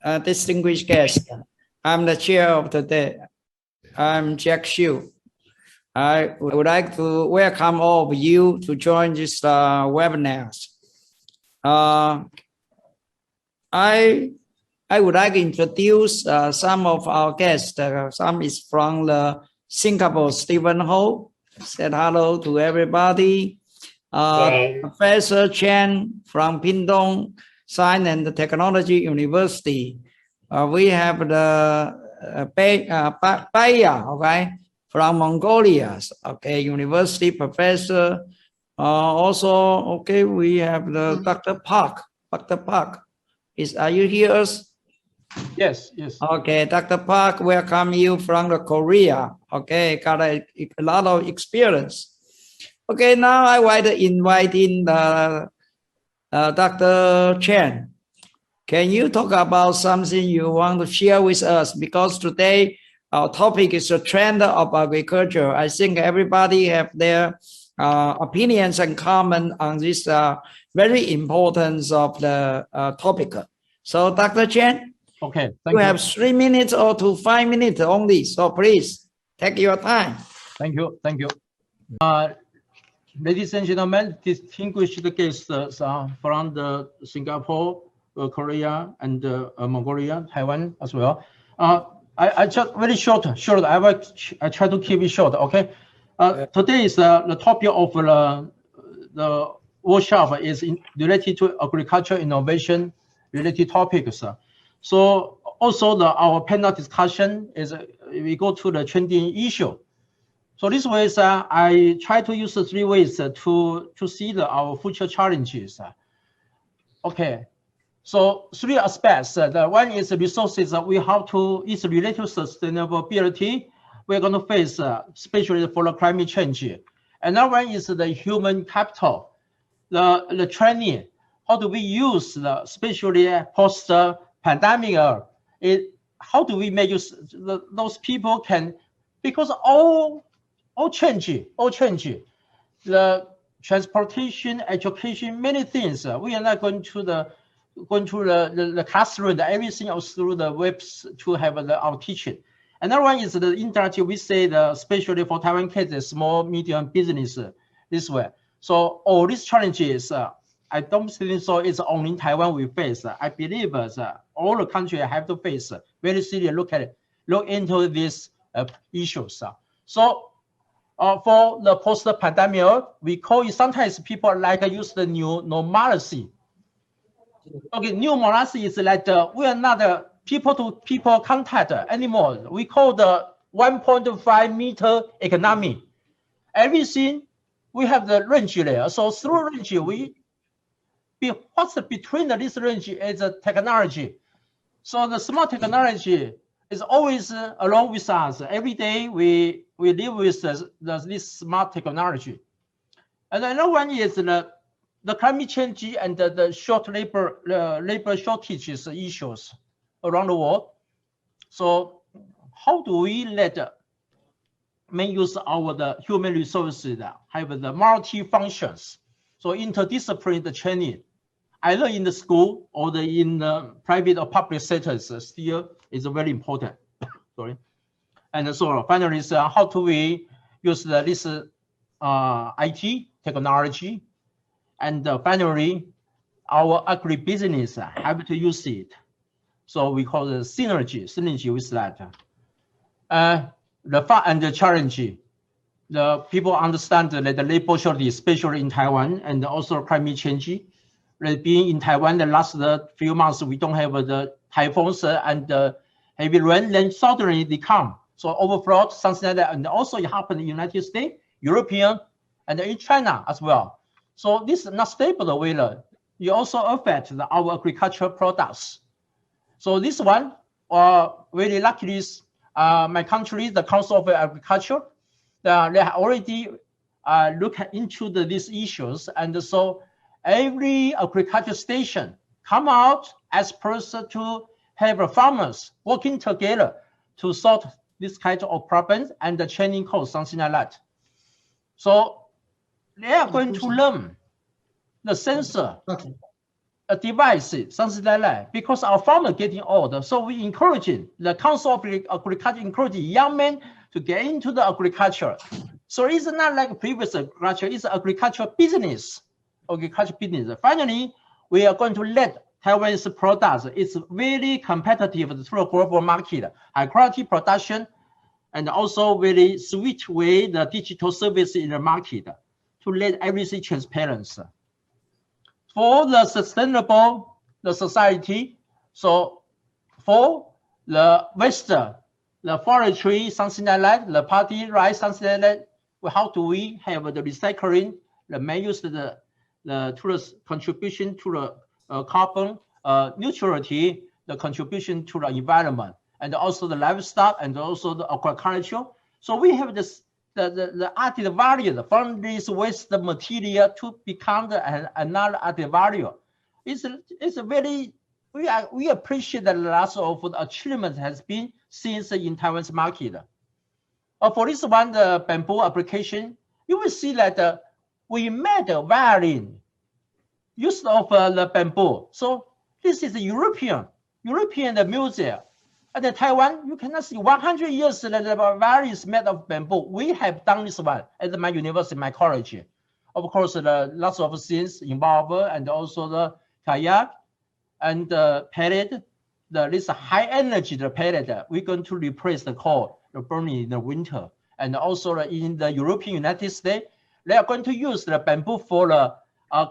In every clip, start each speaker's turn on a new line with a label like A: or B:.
A: distinguished guests. I'm the chair of today. I'm Jack Xu. I would like to welcome all of you to join this webinar. I would like to introduce some of our guests. Some is from the Singapore, Stephen Ho. Said hello to everybody. Professor Chen from Pingtung Science and Technology University. We have the Baya, okay, from Mongolia, okay, university professor. Also, okay, we have the Dr. Park. Dr. Park, are you here?
B: Yes.
A: Okay, Dr. Park, welcome you from the Korea. Okay, got a lot of experience. Okay, now I want to invite in Dr. Chen. Can you talk about something you want to share with us? Because today our topic is the trend of agriculture. I think everybody have their opinions and comment on this very importance of the topic. So, Dr. Chen,
B: okay,
A: you have 3 minutes or to 5 minutes only. So please take your time.
B: Thank you. Ladies and gentlemen, distinguished guests from the Singapore, Korea, and Mongolia, Taiwan as well. I just very short. I try to keep it short. Okay. Today is the topic of the workshop is related to agriculture innovation related topics. So also our panel discussion is we go to the trending issue. So this way, I try to use 3 ways to see our future challenges. Okay, so 3 aspects. The one is resources we have to, is related to sustainability. We're going to face, especially for the climate change. Another one is the human capital, the training. How do we use especially post-pandemic? How do we make use those people can, because all change. The transportation, education, many things. We are not going to the classroom. Everything else through the webs to have our teaching. Another one is the interactive. We say especially for Taiwan kids, small medium business this way. So all these challenges, I don't think so. It's only Taiwan we face. I believe all the countries have to face very seriously look into these issues. So. For the post-pandemic, we call it, sometimes people like use the new normalcy. Okay, new normalcy is like we are not people-to-people contact anymore. We call the 1.5 meter economy. Everything we have the range there. So through range, what's between this range is technology. So the smart technology is always along with us. Every day we live with this smart technology. And another one is the climate change and the short labor shortages issues around the world. So how do we make use of the human resources that have the multi-functions? So interdisciplinary training, either in the school or in the private or public sectors, still is very important. Sorry. And so finally, how do we use this IT technology? And finally, our agribusiness have to use it. So we call it synergy with that. The fun and the challenge, the people understand that the labor shortage, especially in Taiwan, and also climate change. Being in Taiwan the last few months, we don't have the typhoons and heavy rain, then suddenly they come. So overflow, something like that. And also it happened in the United States, European, and in China as well. So this is not stable weather. It also affects our agricultural products. So this one, very luckily, my country, the Council of Agriculture, they have already looked into these issues. And so every agriculture station come out as person to have farmers working together to solve this kind of problems and the training course, something like that. So they are going to learn the sensor devices, something like that, because our farmers getting older. So we encouraging the Council of Agriculture, encouraging young men to get into the agriculture. So it's not like previous agriculture, it's agricultural business. Finally, we are going to let Taiwan's products, it's very competitive through a global market, high quality production, and also very sweet way, the digital service in the market to let everything transparent. For the sustainable the society, so for the waste, the forestry, something like that, the party rights, something like that, how do we have the recycling, the may use to the contribution to the carbon neutrality, the contribution to the environment, and also the livestock and also the aquaculture. So we have this the added value from this waste material to become another added value. It's very we appreciate the lots of achievement has been since in Taiwan's market. For this one, the bamboo application, you will see that we made a violin use of the bamboo. So this is a European music. At Taiwan, you cannot see 100 years that the violin is made of bamboo. We have done this one at my university, my college. Of course, lots of things involved, and also the kayak and the pellet. This high energy the pellet, we're going to replace the coal, the burning in the winter. And also in the European United States, they are going to use the bamboo for the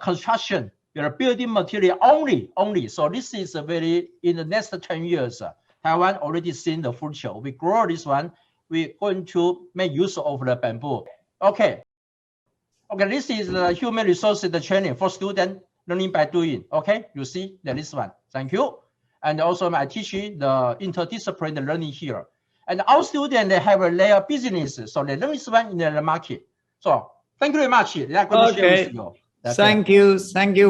B: construction, the building material only. So this is a very, in the next 10 years, Taiwan already seen the future. We grow this one, we're going to make use of the bamboo. Okay, this is the human resources training for student learning by doing. Okay, you see this one. Thank you. And also I teach you the interdisciplinary learning here. And our students, they have their business, so they learn this one in the market. So thank you very much.
A: Okay. Thank you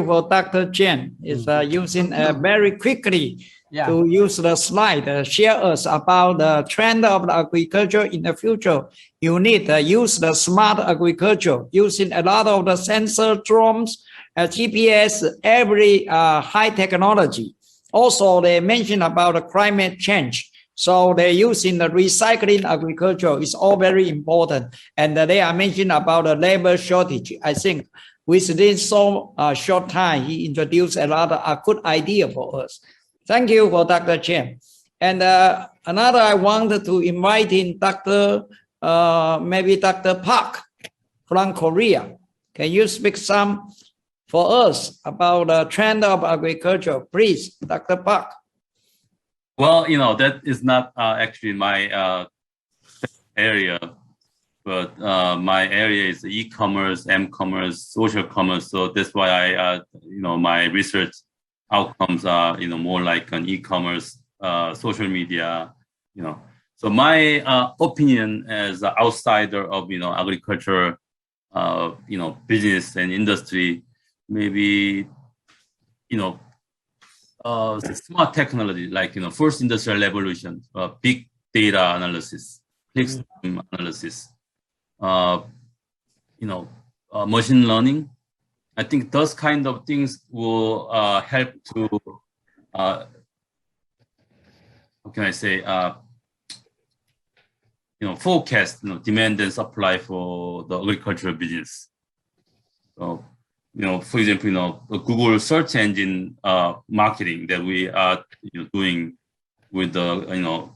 A: for Dr. Chen. Is using very quickly to use the slide, share us about the trend of the agriculture in the future. You need to use the smart agriculture using a lot of the sensor, drones, GPS, every high technology. Also, they mentioned about the climate change. So they're using the recycling agriculture. It's all very important. And they are mentioning about the labor shortage. I think with this so short time, he introduced a lot of good idea for us. Thank you for Dr. Chen. And another, I wanted to invite in maybe Dr. Park from Korea. Can you speak some for us about the trend of agriculture? Please, Dr. Park.
C: Well, that is not actually my area, but my area is e-commerce, m-commerce, social commerce. So that's why my research outcomes are, more like an e-commerce, social media, So my opinion as an outsider of, agriculture, business and industry, maybe, smart technology, like, first industrial revolution, big data analysis, clickstream analysis, machine learning. I think those kind of things will help to, how can I say, forecast, demand and supply for the agricultural business. So, for example, the Google search engine marketing that we are doing with the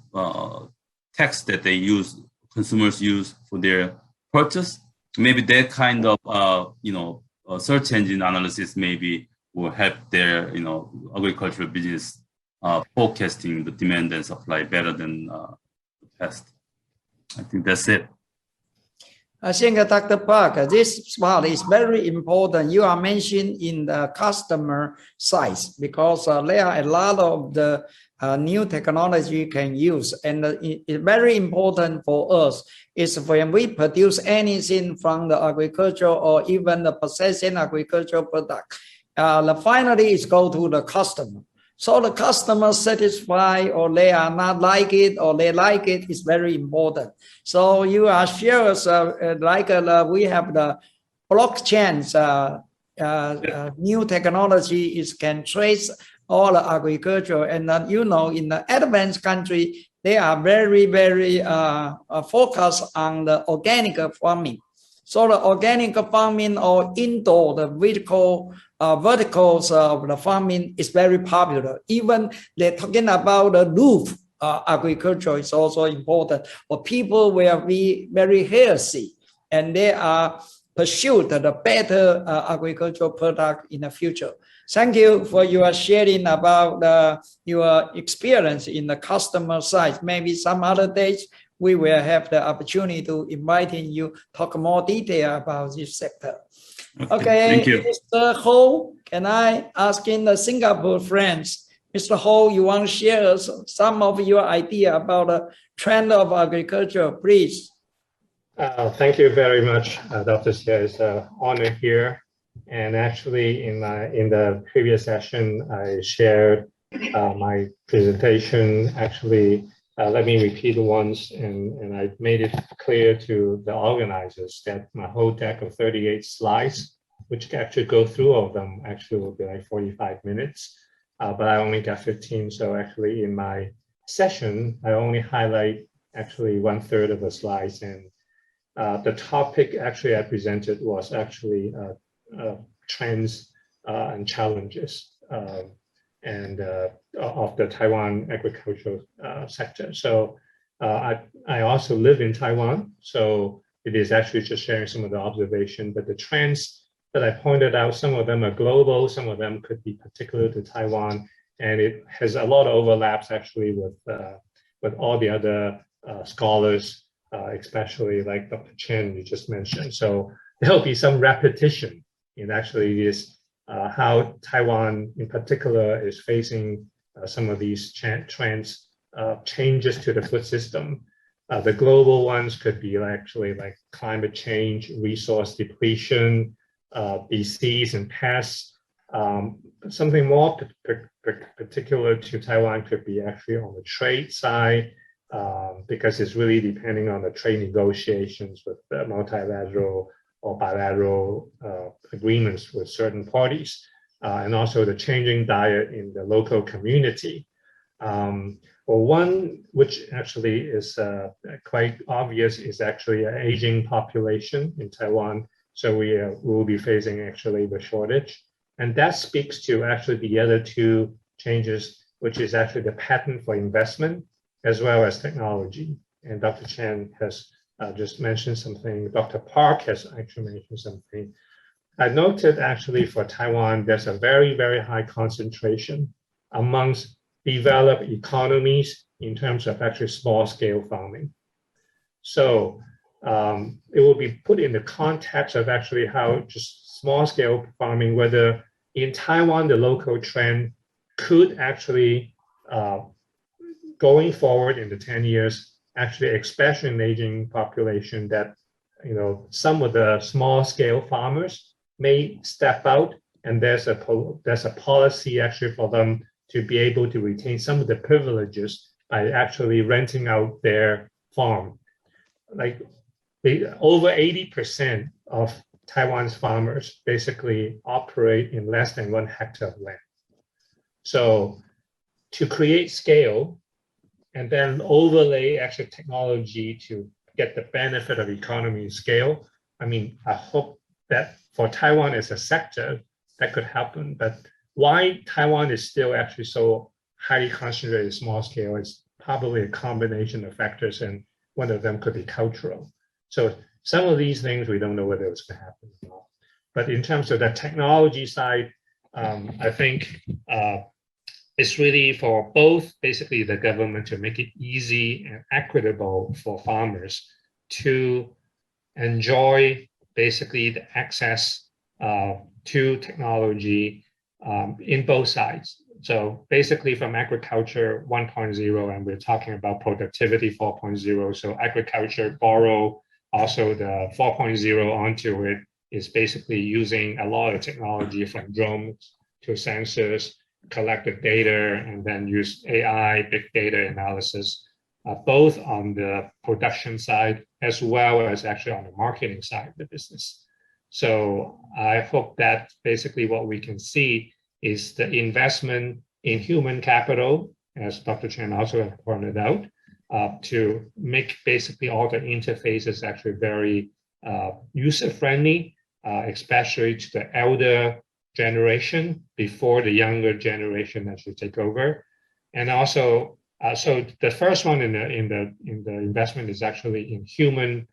C: text that they use, consumers use for their purchase. Maybe that kind of search engine analysis maybe will help their agricultural business forecasting the demand and supply better than the past. I think that's it.
A: I think, Dr. Park, this part is very important. You are mentioned in the customer side because there are a lot of the new technology you can use. And it's very important for us is when we produce anything from the agriculture or even the processing agricultural product, finally it's go to the customer. So the customer satisfied or they are not like it or they like it is very important. So you are sure we have the blockchains new technology is can trace all the agriculture, and you know, in the advanced country, they are very focused on the organic farming. So the organic farming or indoor, the verticals of the farming is very popular. Even they're talking about the roof agriculture is also important. Or people will be very healthy, and they are pursue the better agricultural product in the future. Thank you for your sharing about your experience in the customer side. Maybe some other days we will have the opportunity to inviting you talk more detail about this sector. Okay,
C: thank you.
A: Mr. Ho, can I ask in the Singapore friends, Mr. Ho, you want to share some of your idea about the trend of agriculture, please?
D: Thank you very much, Dr. Xie. It's an honor here. And actually, in the previous session, I shared my presentation. Actually, let me repeat once, and I made it clear to the organizers that my whole deck of 38 slides, which actually go through all of them, actually will be like 45 minutes, but I only got 15. So actually, in my session, I only highlight actually 1/3 of the slides, and the topic actually I presented was actually trends and challenges of the Taiwan agricultural sector. So I also live in Taiwan, so it is actually just sharing some of the observation, but the trends that I pointed out, some of them are global, some of them could be particular to Taiwan, and it has a lot of overlaps actually with all the other scholars, especially like Dr. Chen you just mentioned. So there'll be some repetition in actually this how Taiwan in particular is facing some of these trends, changes to the food system. The global ones could be actually like climate change, resource depletion, disease and pests. Something more particular to Taiwan could be actually on the trade side, because it's really depending on the trade negotiations with the multilateral or bilateral agreements with certain parties, and also the changing diet in the local community. Well, one which actually is quite obvious is actually an aging population in Taiwan. So we will be facing actually the shortage. And that speaks to actually the other two changes, which is actually the pattern for investment as well as technology. And Dr. Chen has just mentioned something. Dr. Park has actually mentioned something. I noted actually for Taiwan, there's a very, very high concentration amongst developed economies in terms of actually small scale farming. So it will be put in the context of actually how just small scale farming, whether in Taiwan, the local trend could actually, going forward in the 10 years, actually especially in aging population, that some of the small scale farmers may step out, and there's a policy actually for them to be able to retain some of the privileges by actually renting out their farm. Like over 80% of Taiwan's farmers basically operate in less than 1 hectare of land. So to create scale and then overlay actually technology to get the benefit of economy scale, I mean, I hope that for Taiwan as a sector, that could happen. But why Taiwan is still actually so highly concentrated small scale is probably a combination of factors, and one of them could be cultural. So some of these things, we don't know whether it's going to happen or not. But in terms of the technology side, I think it's really for both basically the government to make it easy and equitable for farmers to enjoy basically the access to technology in both sides. So basically from agriculture 1.0, and we're talking about productivity 4.0. So agriculture borrow also the 4.0 onto it, is basically using a lot of technology from drones to sensors, collect the data, and then use AI, big data analysis, both on the production side as well as actually on the marketing side of the business. So I hope that basically what we can see is the investment in human capital, as Dr. Chen also pointed out, to make basically all the interfaces actually very user-friendly, especially to the elder generation before the younger generation actually take over. And also, so the first one in the investment is actually in human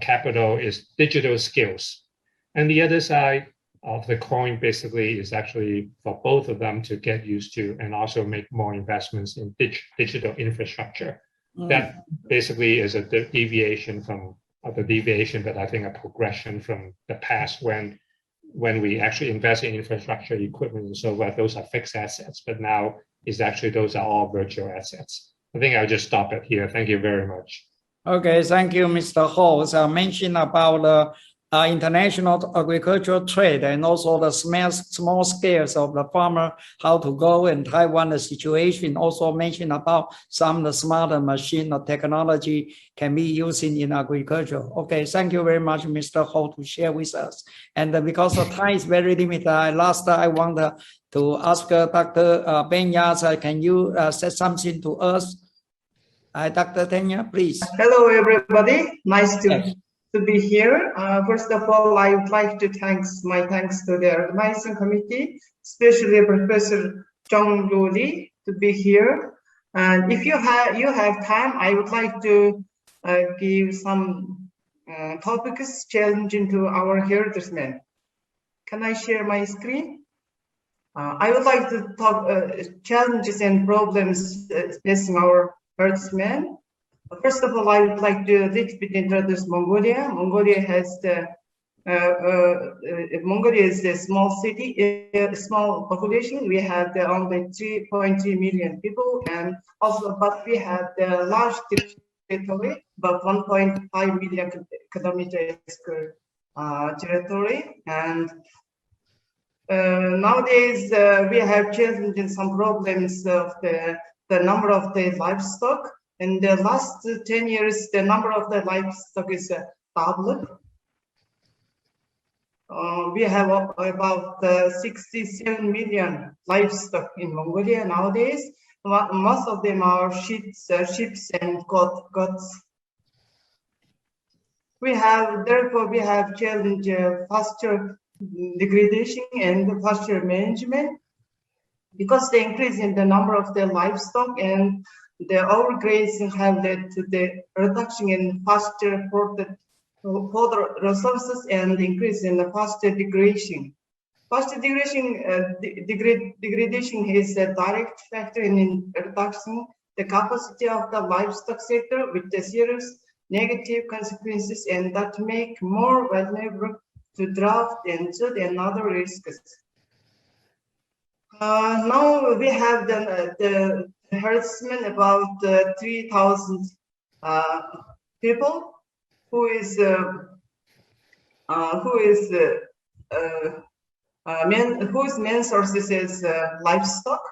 D: capital, is digital skills. And the other side of the coin basically is actually for both of them to get used to and also make more investments in digital infrastructure. That basically is a deviation from the deviation, but I think a progression from the past when we actually invest in infrastructure, equipment, and so forth. Those are fixed assets, but now is actually those are all virtual assets. I think I'll just stop it here. Thank you very much.
A: Okay, thank you, Mr. Ho. So mentioned about the international agricultural trade and also the small scales of the farmer, how to go and Taiwan the situation. Also mentioned about some of the smarter machine or technology can be used in agriculture. Okay, thank you very much, Mr. Ho, to share with us. And because the time is very limited, last I want to ask Dr. Benyas, can you say something to us? Dr. Tenya, please.
E: Hello, everybody. Nice to be here. First of all, I would like to my thanks to the organizing committee, especially Professor Zhong Lu to be here. And if you have time, I would like to give some topics challenging to our herdsmen. Can I share my screen? I would like to talk challenges and problems facing our herdsmen. First of all, I would like to a little bit introduce Mongolia. Mongolia is a small city, a small population. We have only 3.3 million people, and also, but we have the large territory, about 1.5 million kilometers square territory. And nowadays, we have challenges, some problems of the number of the livestock. In the last 10 years, the number of the livestock is doubled. We have about 67 million livestock in Mongolia nowadays. Most of them are sheep and goats. Therefore, we have challenge pasture degradation and pasture management, because the increase in the number of the livestock and the overgrazing have led to the reduction in pasture fodder resources and increase in the pasture degradation. Pasture degradation is a direct factor in reducing the capacity of the livestock sector, with the serious negative consequences and that make more vulnerable to drought and flood and other risks. Now we have the herdsmen, about 3,000 people, whose main sources is livestock.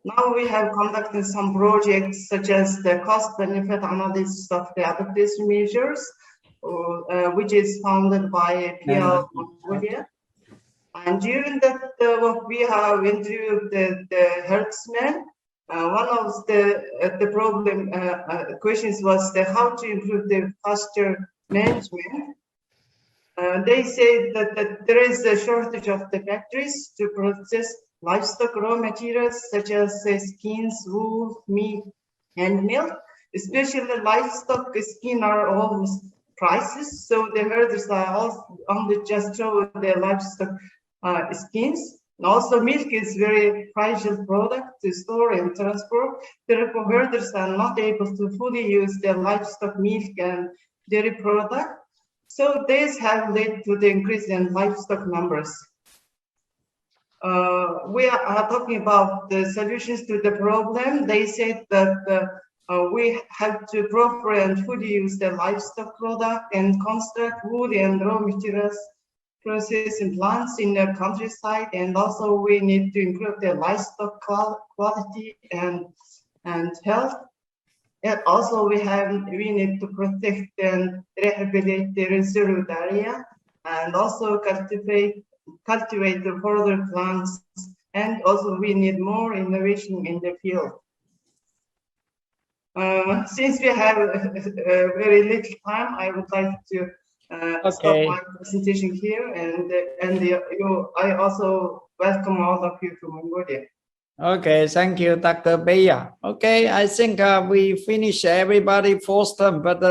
E: Now we have conducted some projects such as the cost-benefit analysis of the adaptation measures, which is funded by PL Mongolia. And during that work, we have interviewed the herdsmen. One of the problem questions was how to improve the pasture management. They say that there is a shortage of the factories to process livestock raw materials such as skins, wool, meat, and milk. Especially livestock skin are almost priceless, so the herders are only just throw their livestock skins. And also, milk is very fragile product to store and transport. Therefore, herders are not able to fully use their livestock milk and dairy product. So this has led to the increase in livestock numbers. We are talking about the solutions to the problem. They said that we have to properly and fully use the livestock product and construct wood and raw materials processing plants in the countryside, and also we need to improve the livestock quality and health. Yeah, also we need to protect and rehabilitate the reserved area, and also cultivate the further plants, and also we need more innovation in the field. Since we have very little time, I would like to stop
A: Okay.
E: my presentation here, I also welcome all of you to Mongolia.
A: Okay, thank you, Dr. Beya. Okay, I think we finished everybody first term, but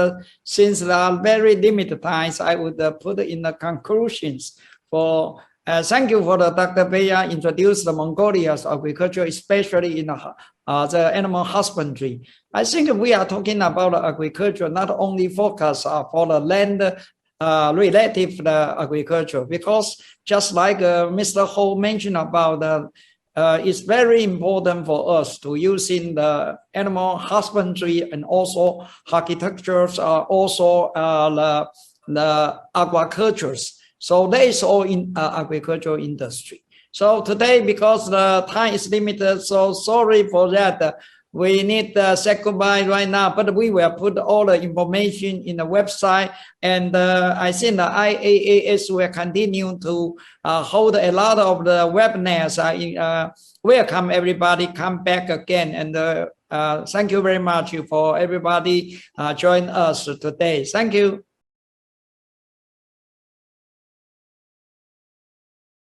A: since there are very limited times, I would put in the conclusions for. Thank you for the Dr. Beya introduced the Mongolia's agriculture, especially in the animal husbandry. I think we are talking about agriculture, not only focus for the land relative to the agriculture, because just like Mr. Ho mentioned about it's very important for us to using the animal husbandry and also horticultures, also the aquacultures. So that is all in agricultural industry. So today, because the time is limited, so sorry for that. We need to say goodbye right now, but we will put all the information in the website. And I think the IAAS will continue to hold a lot of the webinars. Welcome everybody, come back again. And thank you very much for everybody join us today. Thank you.